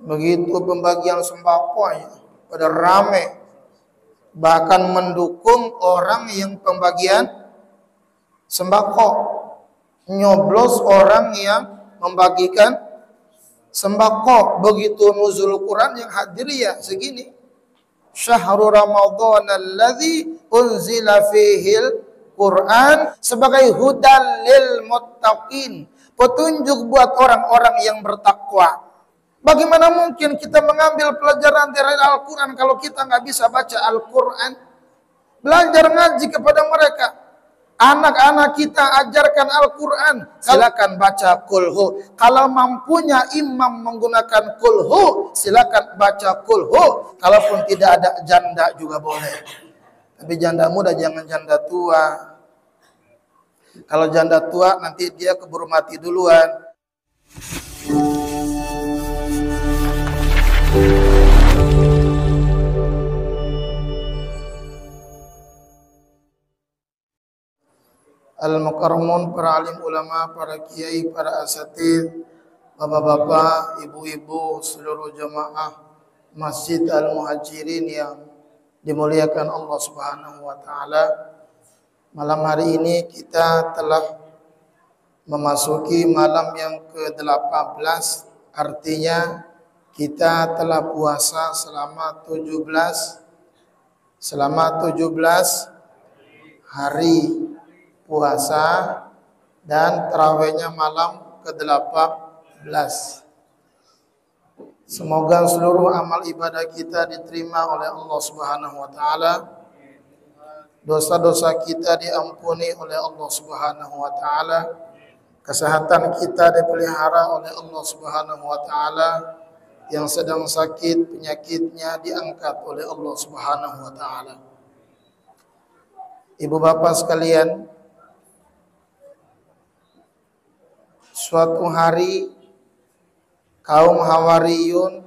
Begitu pembagian sembako pada rame, bahkan mendukung orang yang pembagian sembako, nyoblos orang yang membagikan sembako. Begitu nuzul Quran yang hadir ya segini, syahrul ramadhan alladzi unzila fihil Quran sebagai hudan lil muttaqin, petunjuk buat orang-orang yang bertakwa. Bagaimana mungkin kita mengambil pelajaran dari Al-Quran kalau kita nggak bisa baca Al-Quran? Belajar ngaji kepada mereka. Anak-anak kita ajarkan Al-Quran. Silakan baca kulhu. Kalau mampunya imam menggunakan kulhu, silakan baca kulhu. Kalaupun tidak ada janda juga boleh. Tapi janda muda jangan janda tua. Kalau janda tua nanti dia keburu mati duluan. Al-Mukarramun, para alim ulama, para kiai, para asatidz, bapak-bapak, ibu-ibu, seluruh jamaah Masjid Al-Muhajirin yang dimuliakan Allah Subhanahu wa taala. Malam hari ini kita telah memasuki malam yang ke-18, artinya kita telah puasa selama 17 hari puasa dan tarawihnya malam ke-18. Semoga seluruh amal ibadah kita diterima oleh Allah Subhanahu wa taala. Dosa-dosa kita diampuni oleh Allah Subhanahu wa taala. Kesehatan kita dipelihara oleh Allah Subhanahu wa taala. Yang sedang sakit penyakitnya diangkat oleh Allah Subhanahu wa taala. Ibu bapak sekalian, suatu hari kaum Hawariyun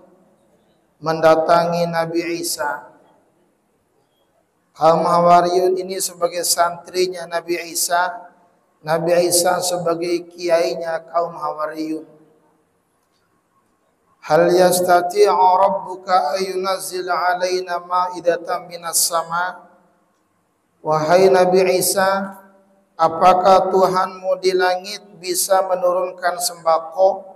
mendatangi Nabi Isa. Kaum Hawariyun ini sebagai santrinya Nabi Isa, Nabi Isa sebagai kiainya kaum Hawariyun. Hal yastati'u rabbuka ayunazzil alaina ma'idatan minas sama? Wahai Nabi Isa, apakah Tuhanmu di langit bisa menurunkan sembako,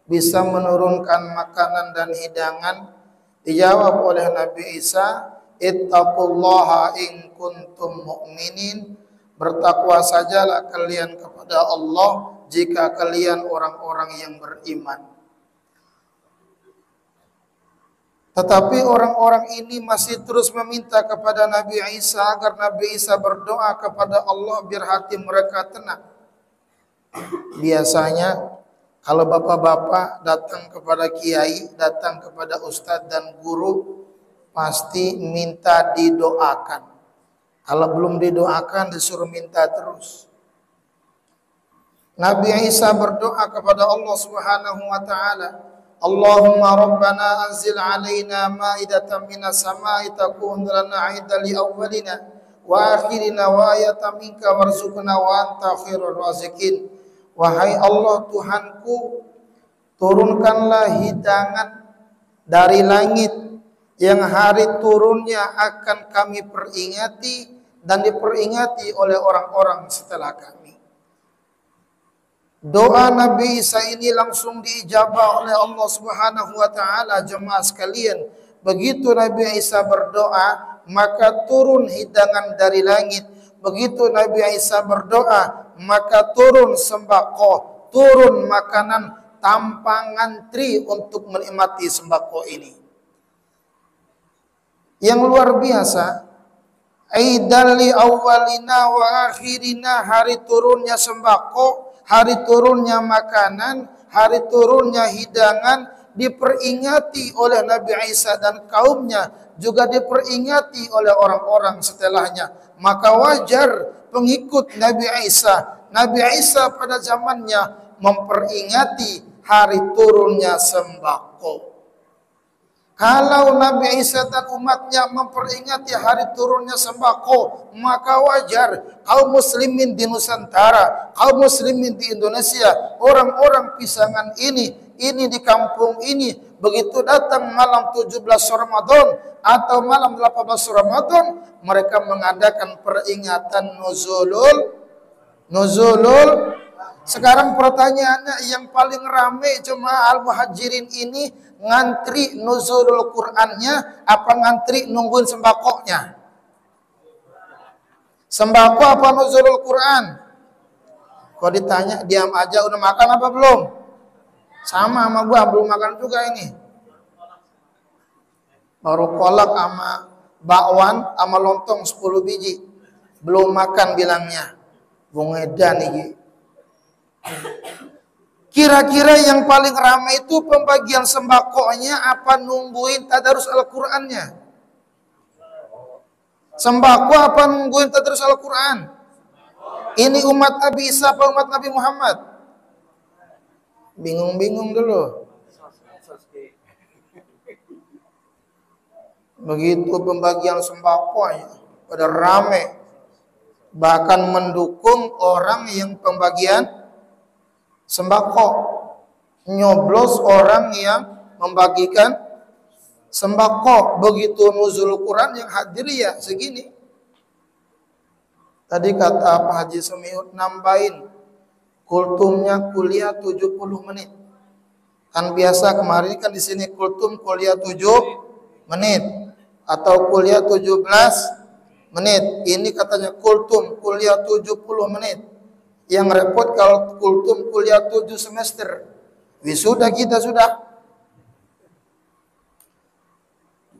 bisa menurunkan makanan dan hidangan? Dijawab oleh Nabi Isa, ittaqullaha in kuntum mu'minin. Bertakwa sajalah kalian kepada Allah jika kalian orang-orang yang beriman. Tetapi orang-orang ini masih terus meminta kepada Nabi Isa agar Nabi Isa berdoa kepada Allah biar hati mereka tenang. Biasanya kalau bapak-bapak datang kepada kiai, datang kepada ustadz dan guru, pasti minta didoakan. Kalau belum didoakan disuruh minta terus. Nabi Isa berdoa kepada Allah Subhanahu wa taala, Allahumma rabbana anzil alaina ma'idatan minas sama'i takun lana 'idan li awwalina wa akhirina wa ayatan minka warzuqna wa anta khairur raziqin. Wahai Allah Tuhanku, turunkanlah hidangan dari langit yang hari turunnya akan kami peringati dan diperingati oleh orang-orang setelah kami. Doa Nabi Isa ini langsung diijabah oleh Allah Subhanahu wa taala. Jemaah sekalian, begitu Nabi Isa berdoa, maka turun hidangan dari langit. Begitu Nabi Isa berdoa, maka turun sembako, turun makanan tanpa ngantri untuk menikmati sembako ini. Yang luar biasa, aidan li awwalina wa akhirina, hari turunnya sembako, hari turunnya makanan, hari turunnya hidangan diperingati oleh Nabi Isa dan kaumnya, juga diperingati oleh orang-orang setelahnya. Maka wajar pengikut Nabi Isa pada zamannya memperingati hari turunnya sembako. Kalau Nabi Isa dan umatnya memperingati hari turunnya sembako, maka wajar kaum muslimin di Nusantara, kaum muslimin di Indonesia, orang-orang pisangan ini di kampung ini, begitu datang malam 17 Ramadan atau malam 18 Ramadan, mereka mengadakan peringatan nuzulul. Sekarang pertanyaannya, yang paling ramai jemaah al-muhajirin ini ngantri nuzulul Qur'annya apa ngantri nungguin sembakonya? Sembako apa nuzulul Quran? Kalau ditanya diam aja, udah makan apa belum? Sama gua, belum makan juga ini. Baru kolak sama bakwan sama lontong 10 biji. Belum makan bilangnya. Bung Edan ini. Kira-kira yang paling ramai itu pembagian sembakonya apa nungguin tadarus Al-Qur'annya? Sembako apa nungguin tadarus Al-Quran? Ini umat Nabi Isa apa umat Nabi Muhammad? Bingung-bingung dulu. Begitu pembagian sembako ya, pada rame. Bahkan mendukung orang yang pembagian sembako. Nyoblos orang yang membagikan sembako. Begitu nuzul Quran yang hadir ya segini. Tadi kata Pak Haji Semiut nambahin kultumnya kuliah 70 menit. Kan biasa kemarin kan di sini kultum kuliah 7 menit atau kuliah 17 menit. Ini katanya kultum kuliah 70 menit. Yang repot kalau kultum kuliah 7 semester. Wisuda kita sudah.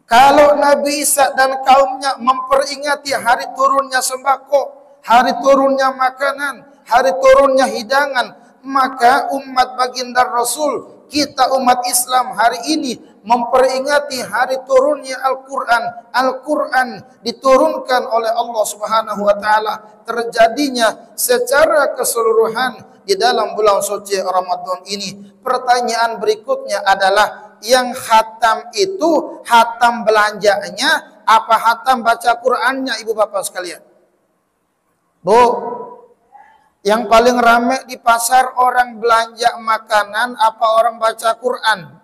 Kalau Nabi Isa dan kaumnya memperingati hari turunnya sembako, hari turunnya makanan, hari turunnya hidangan, maka umat baginda Rasul, kita umat Islam hari ini memperingati hari turunnya Al-Quran. Al-Quran diturunkan oleh Allah Subhanahu wa Ta'ala, terjadinya secara keseluruhan di dalam bulan suci Ramadan ini. Pertanyaan berikutnya adalah, yang khatam itu khatam belanjanya apa khatam baca Qur'annya, ibu bapak sekalian? Bu, yang paling ramai di pasar orang belanja makanan apa orang baca Qur'an?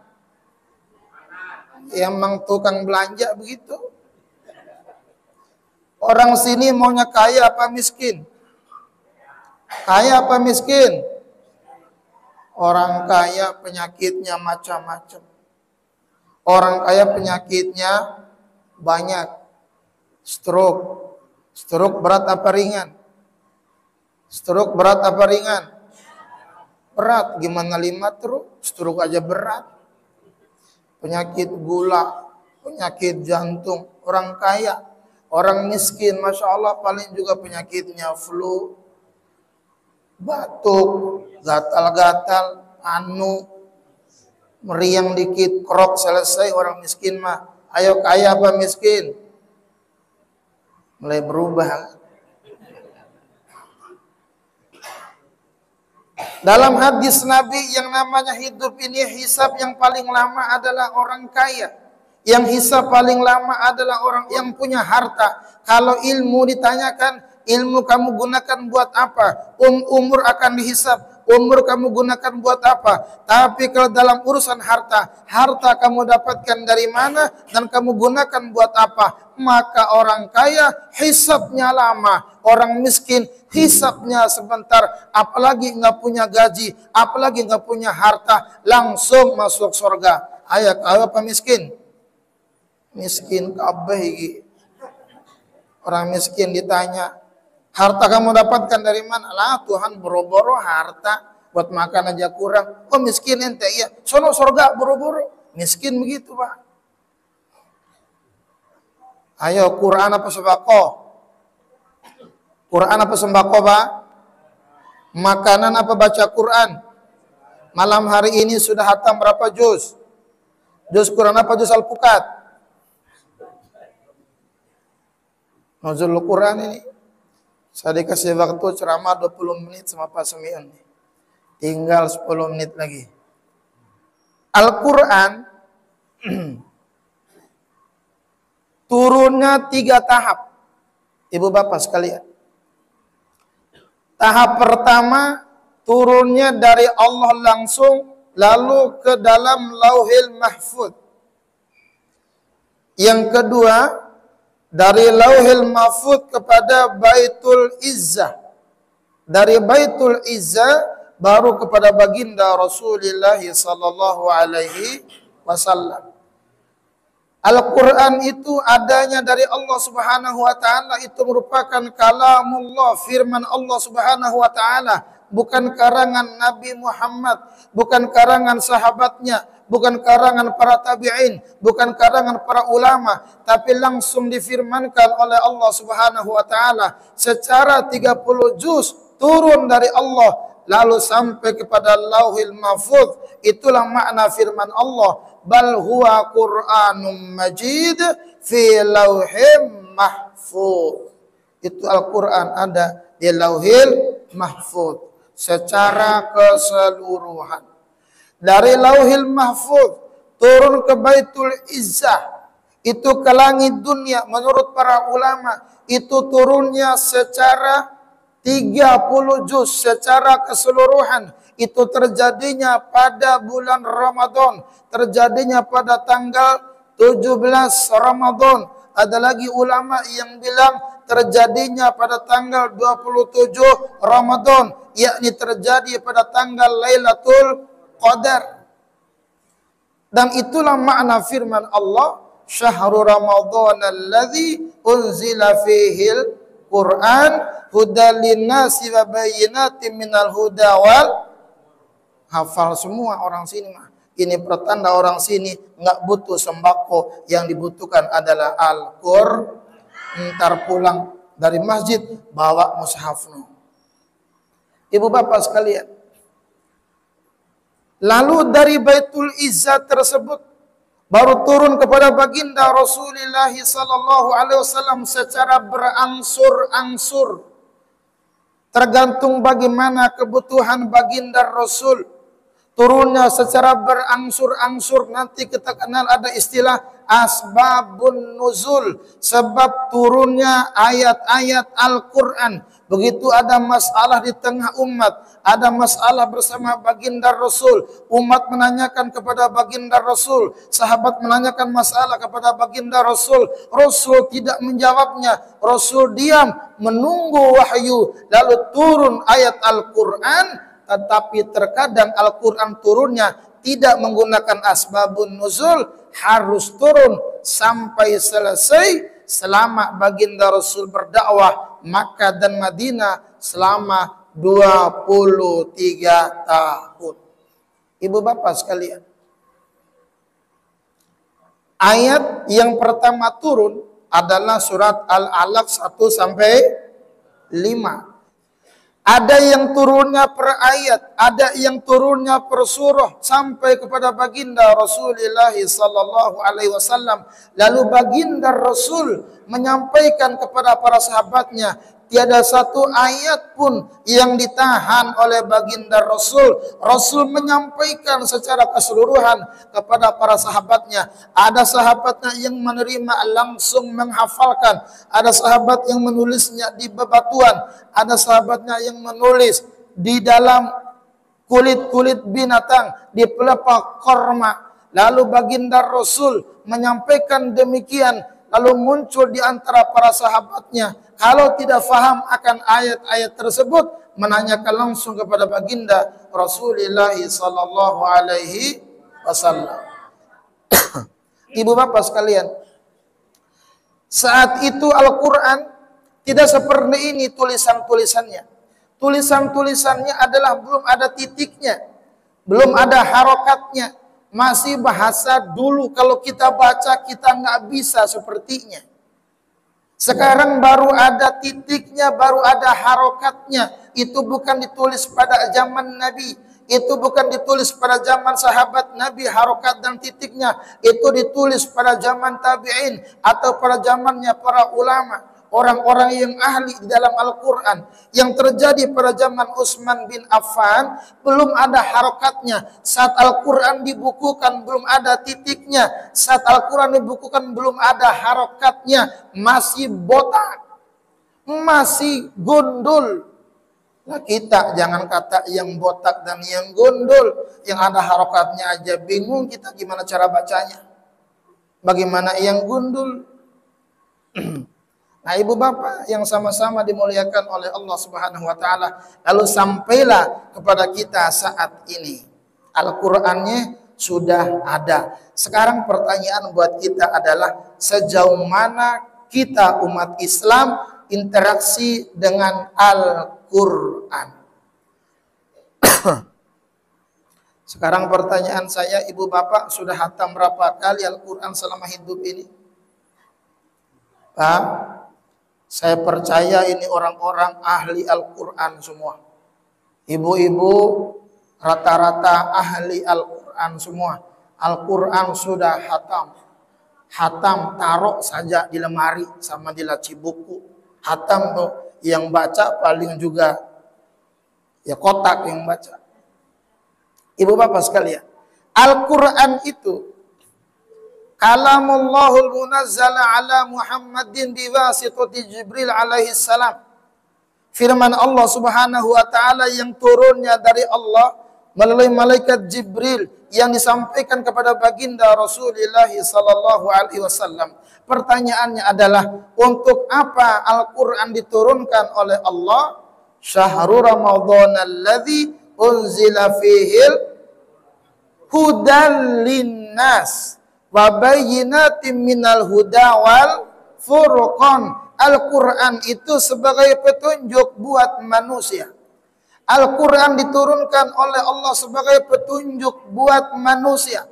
Emang tukang belanja begitu. Orang sini maunya kaya apa miskin? Kaya apa miskin? Orang kaya penyakitnya macam-macam. Orang kaya penyakitnya banyak. Stroke. Stroke berat apa ringan? Stroke berat apa ringan? Berat. Gimana 5 terus? Stroke aja berat. Penyakit gula, penyakit jantung. Orang kaya. Orang miskin, Masya Allah, paling juga penyakitnya flu, batuk, gatal-gatal, anu, meriang dikit, krok, selesai. Orang miskin mah, ayo kaya apa miskin? Mulai berubah. Dalam hadis Nabi yang namanya hidup ini, hisab yang paling lama adalah orang kaya. Yang hisab paling lama adalah orang yang punya harta. Kalau ilmu ditanyakan, ilmu kamu gunakan buat apa? Umur akan dihisab. Umur kamu gunakan buat apa? Tapi kalau dalam urusan harta, harta kamu dapatkan dari mana dan kamu gunakan buat apa? Maka orang kaya hisabnya lama, orang miskin hisabnya sebentar. Apalagi nggak punya gaji, apalagi nggak punya harta, langsung masuk surga. Ayo kaya apa miskin? Miskin kabeh. Orang miskin ditanya, harta kamu dapatkan dari mana? Lah Tuhan boro-boro harta buat makan aja kurang. Oh miskin ente, iya. Sono surga boro-boro. Miskin begitu Pak. Ayo Quran apa sembako? Quran apa sembako Pak? Makanan apa baca Quran? Malam hari ini sudah hatam berapa juz? Juz Quran apa juz Al-Pukat? Nuzul Quran ini. Saya dikasih waktu ceramah 20 menit sama Pak Semion. Tinggal 10 menit lagi. Al-Quran turunnya 3 tahap. Ibu bapak sekalian. Tahap pertama turunnya dari Allah langsung lalu ke dalam Lauhil Mahfuz. Yang kedua, dari Lauhil Mahfuz kepada Baitul Izzah. Dari Baitul Izzah baru kepada baginda Rasulullah sallallahu alaihi wasallam. Al-Quran itu adanya dari Allah Subhanahu wa taala, itu merupakan kalamullah, firman Allah Subhanahu wa taala, bukan karangan Nabi Muhammad, bukan karangan sahabatnya, bukan karangan para tabi'in, bukan karangan para ulama, tapi langsung difirmankan oleh Allah Subhanahu wa taala secara 30 juz turun dari Allah lalu sampai kepada Lauhil Mahfuz. Itulah makna firman Allah, bal huwa Qur'anum Majid fi Lauhim Mahfuz. Itu Al-Quran ada di Lauhil Mahfuz secara keseluruhan. Dari Lauhil Mahfuz turun ke Baitul Izzah, itu ke langit dunia. Menurut para ulama itu turunnya secara 30 juz secara keseluruhan. Itu terjadinya pada bulan Ramadan, terjadinya pada tanggal 17 Ramadan. Ada lagi ulama yang bilang terjadinya pada tanggal 27 Ramadan, yakni terjadi pada tanggal Lailatul Qadar. Dan itulah makna firman Allah, syahrul Ramadan alladzi unzila fihil Quran hudal linnasi wa bayyinatin minal huda wal. Hafal semua orang sini mah. Ini pertanda orang sini nggak butuh sembako, yang dibutuhkan adalah Al-Qur'an. Ntar pulang dari masjid bawa mushafnu. Ibu bapak sekalian, lalu dari Baitul Izzah tersebut baru turun kepada baginda Rasulullah sallallahu alaihi wasallam secara berangsur-angsur. Tergantung bagaimana kebutuhan baginda Rasul. Turunnya secara berangsur-angsur, nanti kita kenal ada istilah asbabun nuzul, sebab turunnya ayat-ayat Al-Quran. Begitu ada masalah di tengah umat, ada masalah bersama baginda Rasul, umat menanyakan kepada baginda Rasul, sahabat menanyakan masalah kepada baginda Rasul, Rasul tidak menjawabnya, Rasul diam menunggu wahyu, lalu turun ayat Al-Quran. Tetapi terkadang Al-Quran turunnya tidak menggunakan asbabun nuzul, harus turun sampai selesai selama baginda Rasul berdakwah Makkah dan Madinah selama 23 tahun. Ibu bapak sekalian, ayat yang pertama turun adalah surat Al-Alaq 1 sampai 5. Ada yang turunnya per ayat, ada yang turunnya per surah sampai kepada baginda Rasulullah sallallahu alaihi wasallam. Lalu baginda Rasul menyampaikan kepada para sahabatnya, tiada satu ayat pun yang ditahan oleh baginda Rasul. Rasul menyampaikan secara keseluruhan kepada para sahabatnya. Ada sahabatnya yang menerima langsung menghafalkan, ada sahabat yang menulisnya di bebatuan, ada sahabatnya yang menulis di dalam kulit-kulit binatang, di pelepah korma. Lalu baginda Rasul menyampaikan demikian, lalu muncul di antara para sahabatnya, kalau tidak faham akan ayat-ayat tersebut, menanyakan langsung kepada baginda Rasulullah sallallahu alaihi wasallam. Ibu bapak sekalian, saat itu Al-Quran tidak seperti ini tulisan-tulisannya. Tulisan-tulisannya adalah belum ada titiknya, belum ada harokatnya, masih bahasa dulu. Kalau kita baca kita nggak bisa sepertinya. Sekarang baru ada titiknya, baru ada harokatnya. Itu bukan ditulis pada zaman Nabi, itu bukan ditulis pada zaman sahabat Nabi harokat dan titiknya. Itu ditulis pada zaman tabi'in atau pada zamannya para ulama, orang-orang yang ahli di dalam Al-Quran. Yang terjadi pada zaman Utsman bin Affan belum ada harokatnya. Saat Al-Quran dibukukan belum ada titiknya. Saat Al-Quran dibukukan belum ada harokatnya. Masih botak, masih gundul, Lah kita jangan kata yang botak dan yang gundul, yang ada harokatnya aja bingung kita gimana cara bacanya. Bagaimana yang gundul? Nah, ibu bapak yang sama-sama dimuliakan oleh Allah Subhanahu wa taala, lalu sampailah kepada kita saat ini. Al-Qur'annya sudah ada. Sekarang pertanyaan buat kita adalah sejauh mana kita umat Islam interaksi dengan Al-Qur'an. Sekarang pertanyaan saya, ibu bapak sudah hatam berapa kali Al-Qur'an selama hidup ini? Pak, saya percaya ini orang-orang ahli Al-Qur'an semua. Ibu-ibu rata-rata ahli Al-Qur'an semua. Al-Qur'an sudah hatam. Hatam taruh saja di lemari sama di laci buku. Hatam tuh yang baca paling juga ya kotak yang baca. Ibu bapak sekalian, Al-Qur'an itu Kalamullahul munazzala ala Muhammadin biwasitati Jibril alaihi salam. Firman Allah Subhanahu wa taala yang turunnya dari Allah melalui malaikat Jibril yang disampaikan kepada baginda Rasulullah sallallahu alaihi wasallam. Pertanyaannya adalah, untuk apa Al-Qur'an diturunkan oleh Allah? Syahrul Ramadhanal ladzi unzila fihil hudal linnas wa bayyinatin minal huda wal furqan. Al-Qur'an itu sebagai petunjuk buat manusia. Al-Qur'an diturunkan oleh Allah sebagai petunjuk buat manusia.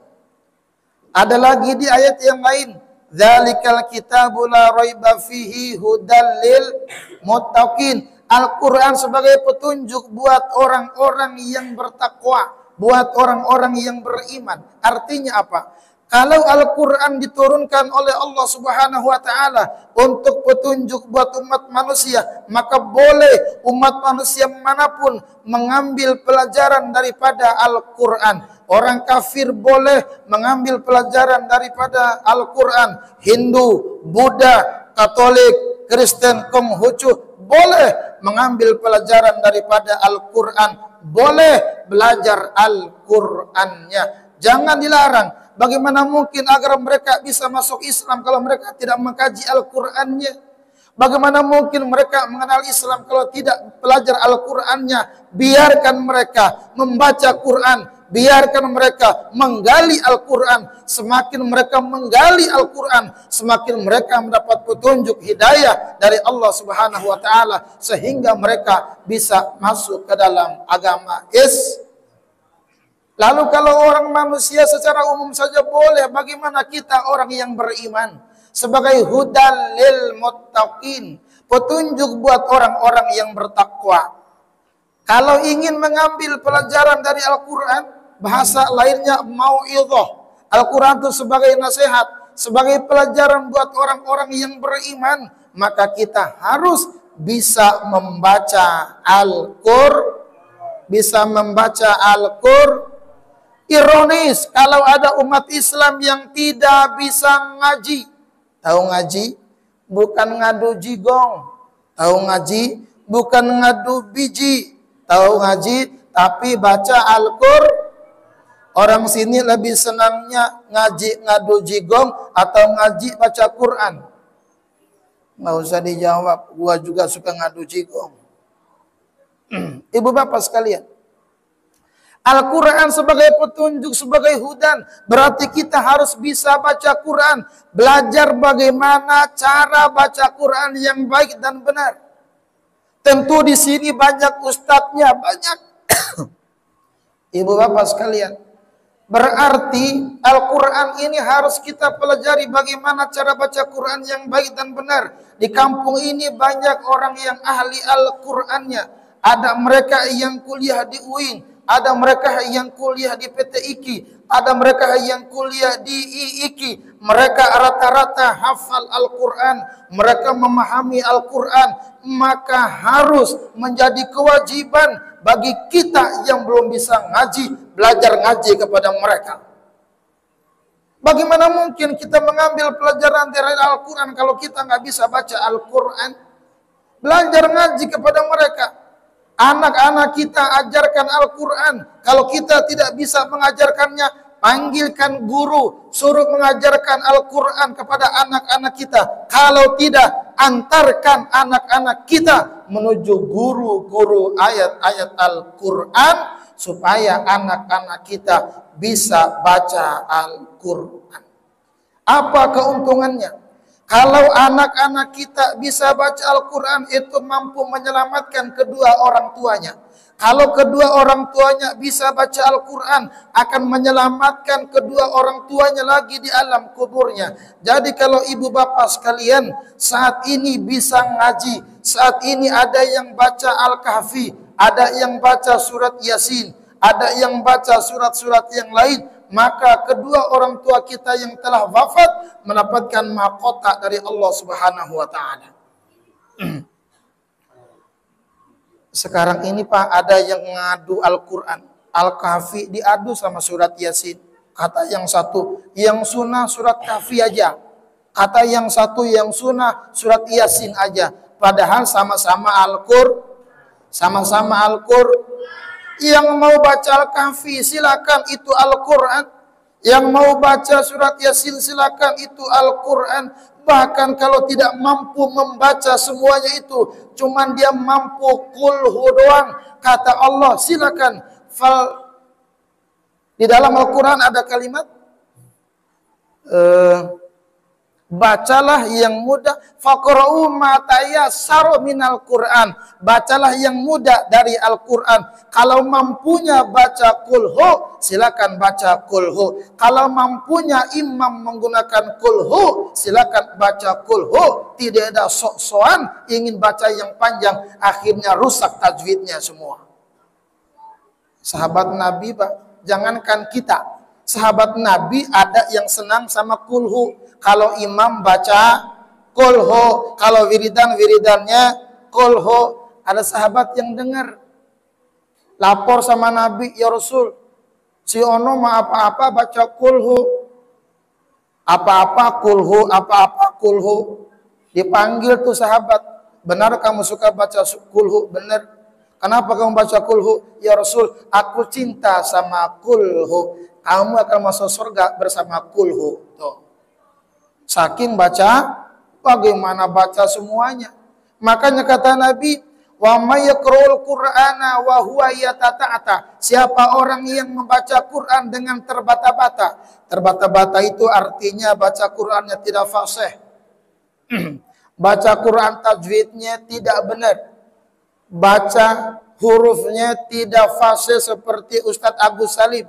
Ada lagi di ayat yang lain, dzalikal kitabu la raiba fihi hudal lil muttaqin. Al-Qur'an sebagai petunjuk buat orang-orang yang bertakwa, buat orang-orang yang beriman. Artinya apa? Kalau Al-Qur'an diturunkan oleh Allah Subhanahu wa taala untuk petunjuk buat umat manusia, maka boleh umat manusia manapun mengambil pelajaran daripada Al-Qur'an. Orang kafir boleh mengambil pelajaran daripada Al-Qur'an. Hindu, Buddha, Katolik, Kristen, Konghucu boleh mengambil pelajaran daripada Al-Qur'an. Boleh belajar Al-Qur'annya. Jangan dilarang. Bagaimana mungkin agar mereka bisa masuk Islam kalau mereka tidak mengkaji Al-Qur'annya? Bagaimana mungkin mereka mengenal Islam kalau tidak belajar Al-Qur'annya? Biarkan mereka membaca Quran, biarkan mereka menggali Al-Qur'an. Semakin mereka menggali Al-Qur'an, semakin mereka mendapat petunjuk hidayah dari Allah Subhanahu wa taala sehingga mereka bisa masuk ke dalam agama Islam. Lalu kalau orang manusia secara umum saja boleh, bagaimana kita orang yang beriman? Sebagai hudal lil muttaqin, petunjuk buat orang-orang yang bertakwa. Kalau ingin mengambil pelajaran dari Al-Qur'an, bahasa lainnya mau'idhah. Al-Qur'an itu sebagai nasihat, sebagai pelajaran buat orang-orang yang beriman, maka kita harus bisa membaca Al-Qur'an, bisa membaca Al-Qur'an. Ironis kalau ada umat Islam yang tidak bisa ngaji. Tahu ngaji? Bukan ngadu jigong. Tahu ngaji? Bukan ngadu biji. Tahu ngaji? Tapi baca Al-Qur'an. Orang sini lebih senangnya ngaji ngadu jigong atau ngaji baca Quran. Nggak usah dijawab. Gua juga suka ngadu jigong. Ibu bapak sekalian, Al-Quran sebagai petunjuk, sebagai hudan. Berarti kita harus bisa baca Quran. Belajar bagaimana cara baca Quran yang baik dan benar. Tentu di sini banyak ustadznya, banyak. Ibu bapak sekalian, berarti Al-Quran ini harus kita pelajari bagaimana cara baca Quran yang baik dan benar. Di kampung ini banyak orang yang ahli Al-Qurannya. Ada mereka yang kuliah di UIN. Ada mereka yang kuliah di PT IKI, ada mereka yang kuliah di IIKI. Mereka rata-rata hafal Al-Quran, mereka memahami Al-Quran. Maka harus menjadi kewajiban bagi kita yang belum bisa ngaji, belajar ngaji kepada mereka. Bagaimana mungkin kita mengambil pelajaran dari Al-Quran kalau kita nggak bisa baca Al-Quran? Belajar ngaji kepada mereka. Anak-anak kita ajarkan Al-Quran. Kalau kita tidak bisa mengajarkannya, panggilkan guru, suruh mengajarkan Al-Quran kepada anak-anak kita. Kalau tidak, antarkan anak-anak kita menuju guru-guru ayat-ayat Al-Quran, supaya anak-anak kita bisa baca Al-Quran. Apa keuntungannya? Kalau anak-anak kita bisa baca Al-Quran, itu mampu menyelamatkan kedua orang tuanya. Kalau kedua orang tuanya bisa baca Al-Quran, akan menyelamatkan kedua orang tuanya lagi di alam kuburnya. Jadi kalau ibu bapak sekalian saat ini bisa ngaji, saat ini ada yang baca Al-Kahfi, ada yang baca surat Yasin, ada yang baca surat-surat yang lain, maka kedua orang tua kita yang telah wafat mendapatkan mahkota dari Allah Subhanahu wa taala. Sekarang ini Pak, ada yang ngadu Al-Quran, Al-Kahfi diadu sama surat Yasin. Kata yang satu, yang sunnah surat Kahfi aja. Kata yang satu, yang sunnah surat Yasin aja. Padahal sama-sama Al-Qur. Yang mau baca Al-Kahfi silakan, itu Al-Quran. Yang mau baca surat Yasin silakan, itu Al-Quran. Bahkan kalau tidak mampu membaca semuanya itu, cuman dia mampu kulhu doang, kata Allah, silakan. Di dalam Al-Quran ada kalimat bacalah yang mudah, faqra'u ma tayassara minal Qur'an. Bacalah yang mudah dari Al-Qur'an. Kalau mampunya baca kulhu, silakan baca kulhu. Kalau mampunya imam menggunakan kulhu, silakan baca kulhu. Tidak ada sok-sokan ingin baca yang panjang, akhirnya rusak tajwidnya semua. Sahabat Nabi, Pak, jangankan kita, sahabat Nabi ada yang senang sama kulhu. Kalau imam baca kulhu, kalau wiridannya kulhu. Ada sahabat yang dengar, lapor sama Nabi, ya Rasul, si ono mah apa-apa baca kulhu, apa-apa kulhu. Dipanggil tuh sahabat, benar kamu suka baca kulhu? Benar. Kenapa kamu baca kulhu? Ya Rasul, aku cinta sama kulhu. Kamu akan masuk surga bersama kulhu. Tuh. Saking baca, bagaimana baca semuanya. Makanya kata Nabi, wa may yaqra'ul Qur'ana wa huwa yatata'ata. Siapa orang yang membaca Quran dengan terbata-bata. Terbata-bata itu artinya baca Qurannya tidak fasih. Baca Quran tajwidnya tidak benar. Baca hurufnya tidak fasih seperti Ustadz Agus Salim.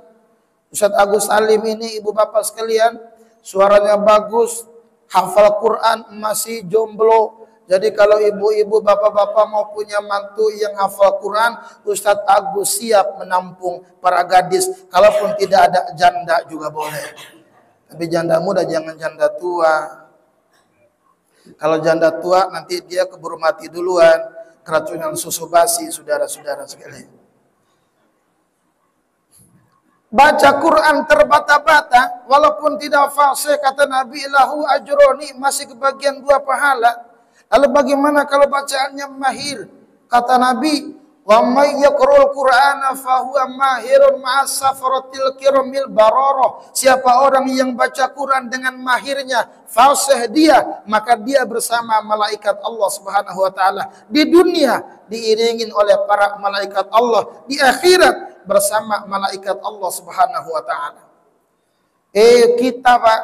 Ustadz Agus Salim ini ibu bapak sekalian, suaranya bagus, hafal Quran, masih jomblo. Jadi kalau ibu-ibu bapak-bapak mau punya mantu yang hafal Quran, Ustadz Agus siap menampung para gadis. Kalaupun tidak ada janda juga boleh. Tapi janda muda, jangan janda tua. Kalau janda tua nanti dia keburu mati duluan, keracunan susu basi, saudara-saudara sekalian. Baca Quran terbata-bata, walaupun tidak fasih, kata Nabi, lahu ajroni, masih kebagian 2 pahala. Lalu bagaimana kalau bacaannya mahir? Kata Nabi, wa may yaqra'ul Qur'ana fa huwa mahirun ma'as safaratil kiramil bararah. Siapa orang yang baca Quran dengan mahirnya, fasih dia, maka dia bersama malaikat Allah Subhanahu wa taala. Di dunia diiringin oleh para malaikat Allah, di akhirat bersama malaikat Allah Subhanahu wa taala. Kita Pak,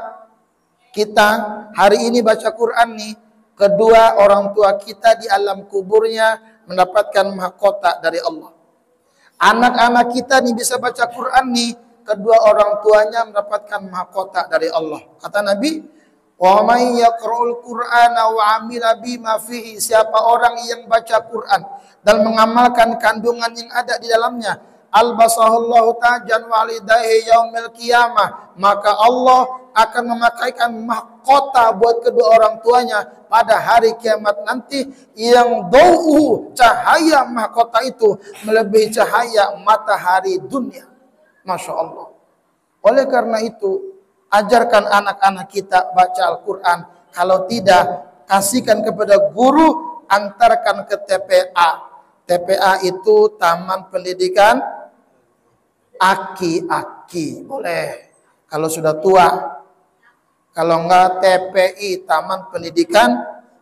kita hari ini baca Quran nih, kedua orang tua kita di alam kuburnya mendapatkan mahkota dari Allah. Anak-anak kita nih bisa baca Quran nih, kedua orang tuanya mendapatkan mahkota dari Allah. Kata Nabi, wa may yaqra'ul Qur'ana wa 'amila bima fihi. Siapa orang yang baca Quran dan mengamalkan kandungan yang ada di dalamnya, albasahullahu tajan walidayhi yaumil qiyamah, maka Allah akan memakaikan mahkota buat kedua orang tuanya pada hari kiamat nanti, yang dau'u, cahaya mahkota itu melebihi cahaya matahari dunia. Masya Allah. Oleh karena itu, ajarkan anak-anak kita baca Al-Quran. Kalau tidak, kasihkan kepada guru, antarkan ke TPA. TPA itu Taman Pendidikan Aki-aki, boleh kalau sudah tua. Kalau enggak TPI, Taman Pendidikan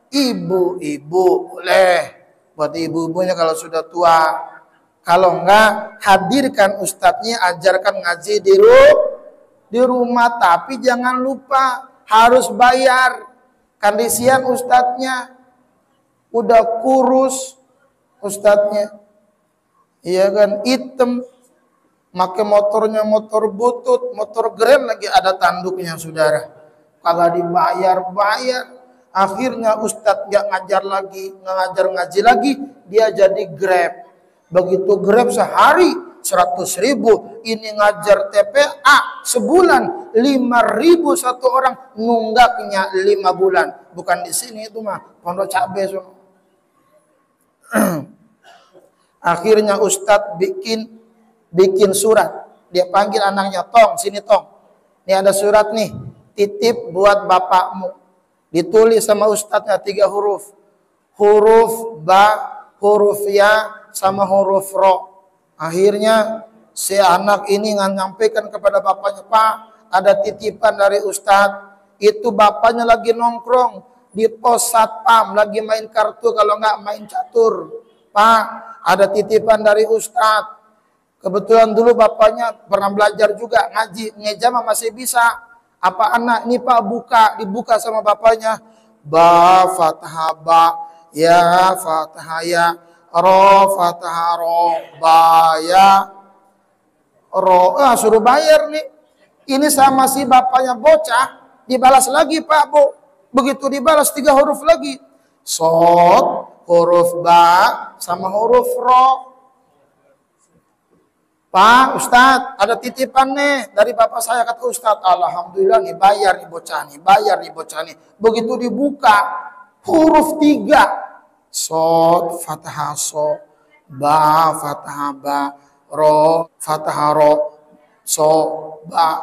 Ibu-ibu, boleh buat ibu-ibunya kalau sudah tua. Kalau enggak, hadirkan ustadznya, ajarkan ngaji di rumah, tapi jangan lupa harus bayar. Kondisian ustadznya udah kurus, ustadznya, iya kan, hitam, pakai motornya motor butut, motor Grand lagi ada tanduknya, saudara. Kagak dibayar. Akhirnya ustadz nggak ngajar lagi, nggak ngajar ngaji lagi, dia jadi Grab. Begitu Grab sehari 100.000, ini ngajar TPA sebulan 5.000 satu orang, nunggaknya 5 bulan. Bukan di sini itu mah, Pondok Cabe. Akhirnya ustadz bikin surat. Dia panggil anaknya, Tong, sini Tong. Ini ada surat nih, titip buat bapakmu. Ditulis sama ustadznya 3 huruf. Huruf ba, huruf ya, sama huruf ro. Akhirnya si anak ini nyampaikan kepada bapaknya, Pak, ada titipan dari ustadz. Itu bapaknya lagi nongkrong di pos satpam, lagi main kartu, kalau enggak main catur. Pak, ada titipan dari ustadz. Kebetulan dulu bapaknya pernah belajar juga ngaji, ngejama masih bisa. Apa anak ini Pak dibuka sama bapaknya. Ba fathah ba, ya fathah ya, ro fathah ro, ba ya ro. Suruh bayar nih. Ini sama si bapaknya bocah, dibalas lagi Pak Bu. Begitu dibalas 3 huruf lagi. Sod, huruf ba, sama huruf ro. Pak Ustadz, ada titipan nih dari bapak saya, kata Ustadz. Alhamdulillah nih, bayar nih bocah nih. Begitu dibuka, huruf 3. Sod, fathah so, ba, fathah ba, ro, fathah ro, so, ba,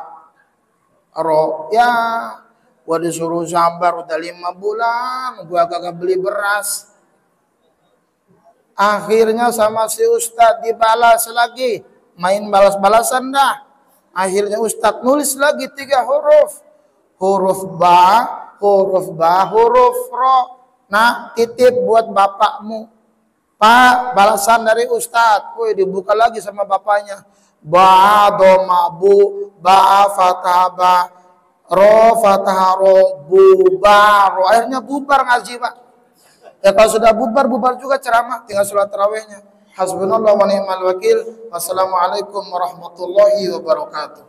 ro. Ya, gua disuruh sabar udah 5 bulan, gua kagak beli beras. Akhirnya sama si Ustadz dibalas lagi. Main balas-balasan dah. Akhirnya ustadz nulis lagi 3 huruf. Huruf ba, huruf ro. Nah, titip buat bapakmu. Pak, balasan dari ustadz. Woi, dibuka lagi sama bapaknya. Ba, doma, bu, ba, fatah, ba, ro, fatah, ro, bu, ba, ro. Akhirnya bubar ngaji, Pak. Ya kalau sudah bubar juga ceramah. Tinggal sholat tarawihnya. Hasbunallah wa ni'mal wakil. Wassalamualaikum warahmatullahi wabarakatuh.